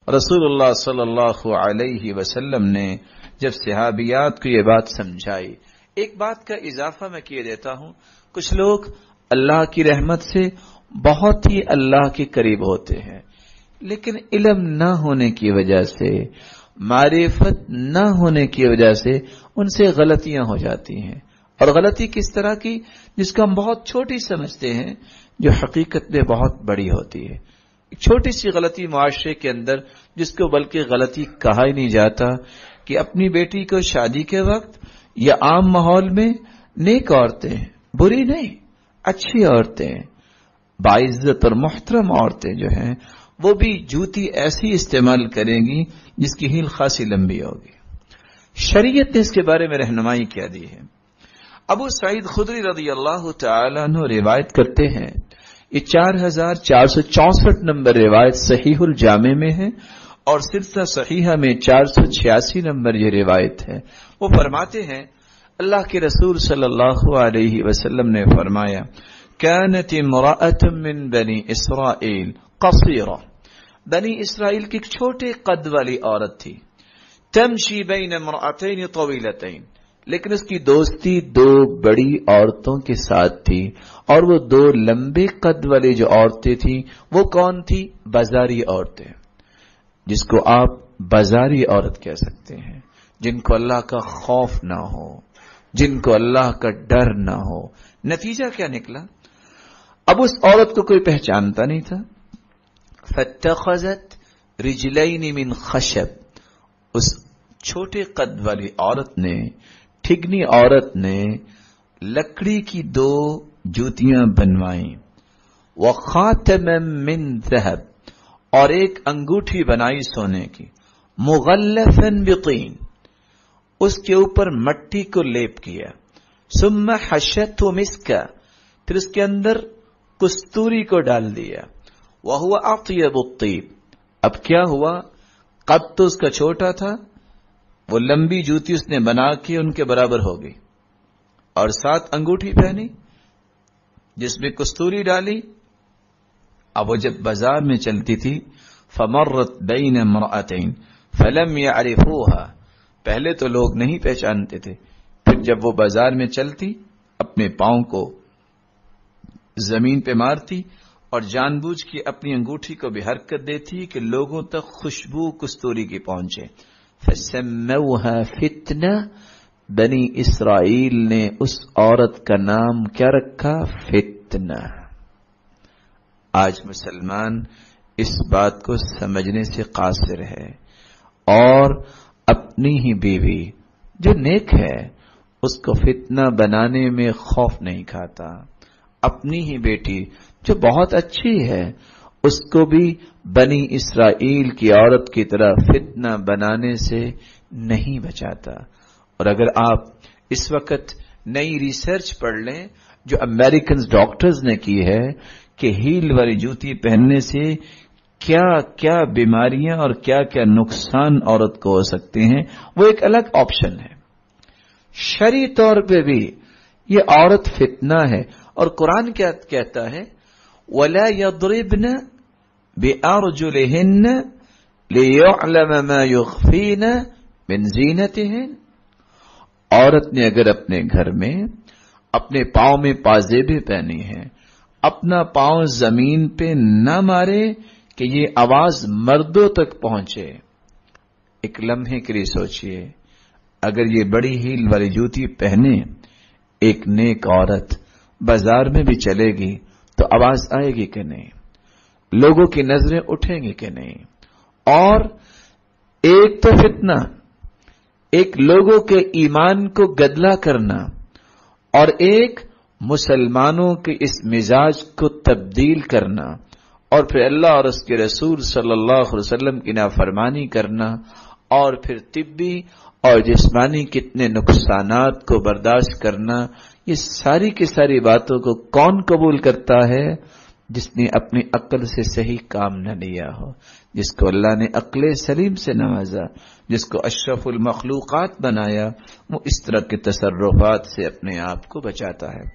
रसूलुल्लाह सल्लल्लाहु अलैहि वसल्लम ने जब सहाबियात को ये बात समझाई, एक बात का इजाफा मैं किए देता हूं, कुछ लोग अल्लाह की रहमत से बहुत ही अल्लाह के करीब होते हैं, लेकिन इल्म न होने की वजह से, मारिफत न होने की वजह से उनसे गलतियां हो जाती हैं। और गलती किस तरह की, जिसको हम बहुत छोटी समझते हैं, जो हकीकत में बहुत बड़ी होती है। एक छोटी सी गलती मुआशरे के अंदर, जिसको बल्कि गलती कहा ही नहीं जाता, कि अपनी बेटी को शादी के वक्त या आम माहौल में नेक औरतें, बुरी नहीं, अच्छी औरतें, बाइज्जत और मुहतरम औरतें जो हैं, वो भी जूती ऐसी इस्तेमाल करेंगी जिसकी हील खासी लंबी होगी। शरीयत ने इसके बारे में रहनुमाई क्या दी है। अबू सईद खुदरी रज़ियल्लाहु तआला अन्हु रिवायत करते हैं, ये 4464 नंबर रिवायत सहीहुल जामे में है और सिलसिला सहीहा में 486 नंबर ये रिवायत है। वो फरमाते हैं, अल्लाह के रसूल सल्लल्लाहु अलैहि वसल्लम ने फरमाया, कानत इम्राअतुम मिन बनी इसराइल कसीरा, बनी इसराइल की एक छोटे कद वाली औरत थी, तमशी बैन इम्राअतैन तवीलतैन, लेकिन उसकी दोस्ती दो बड़ी औरतों के साथ थी, और वो दो लंबे कद वाली जो औरतें थी वो कौन थी? बाजारी औरतें, जिसको आप बाजारी औरत कह सकते हैं, जिनको अल्लाह का खौफ ना हो, जिनको अल्लाह का डर ना हो। नतीजा क्या निकला? अब उस औरत को कोई पहचानता नहीं था। फत्तखज़त रिजलैन मिन खशब, उस छोटे कद वाली औरत ने, ठिगनी औरत ने लकड़ी की दो जूतियां बनवाई, व खातमम मिन ज़हब, और एक अंगूठी बनाई सोने की, मुगल्लफन बितीन, उसके ऊपर मट्टी को लेप किया, सुम्मा हशतु मिस्का, फिर उसके अंदर कस्तूरी को डाल दिया, वह हुआ अत्यबु तीब। अब क्या हुआ? कद तो उसका छोटा था, वो लंबी जूती उसने बना के उनके बराबर हो गई, और साथ अंगूठी पहनी जिसमें कस्तूरी डाली। अब वो जब बाजार में चलती थी, फमर्रत बैन इम्राअतैन फलम यअरिफूहा, पहले तो लोग नहीं पहचानते थे, फिर जब वो बाजार में चलती, अपने पांव को जमीन पे मारती और जानबूझ के अपनी अंगूठी को भी हरकत देती कि लोगों तक खुशबू कस्तूरी की पहुंचे। फसम्मौहा फितना, बनी इसराइल ने उस औरत का नाम क्या रखा? फितना। आज मुसलमान इस बात को समझने से कासिर है, और अपनी ही बीवी जो नेक है उसको फितना बनाने में खौफ नहीं खाता। अपनी ही बेटी जो बहुत अच्छी है उसको भी बनी इसराइल की औरत की तरह फितना बनाने से नहीं बचाता। और अगर आप इस वक्त नई रिसर्च पढ़ लें जो अमेरिकन डॉक्टर्स ने की है कि हील वाली जूती पहनने से क्या क्या बीमारियां और क्या क्या नुकसान औरत को हो सकते हैं, वो एक अलग ऑप्शन है। शरई तौर पे भी ये औरत फितना है, और कुरान क्या कहता है? वला यद्रिबन बिअरजुलिहिन्न लियुअलम मा युख्फीन मिन ज़ीनतिहिन। औरत ने अगर अपने घर में अपने पांव में पाजेबे पहनी है, अपना पांव जमीन पे न मारे कि ये आवाज मर्दों तक पहुंचे। एक लम्हे के लिए सोचिए, अगर ये बड़ी हील वाली जूती पहने एक नेक औरत बाजार में भी चलेगी तो आवाज आएगी कि नहीं, लोगों की नजरें उठेंगी कि नहीं। और एक तो फितना, एक लोगों के ईमान को गदला करना, और एक मुसलमानों के इस मिजाज को तब्दील करना, और फिर अल्लाह और उसके रसूल सल्लल्लाहु अलैहि वसल्लम की नाफरमानी करना, और फिर तिब्बी और जिस्मानी कितने नुकसानात को बर्दाश्त करना। ये सारी की सारी बातों को कौन कबूल करता है? जिसने अपनी अक्ल से सही काम न लिया हो, जिसको अल्लाह ने अक्ल सलीम से नवाजा, जिसको अशरफुल मखलूकात बनाया, वो इस तरह के तसर्रुफात से अपने आप को बचाता है।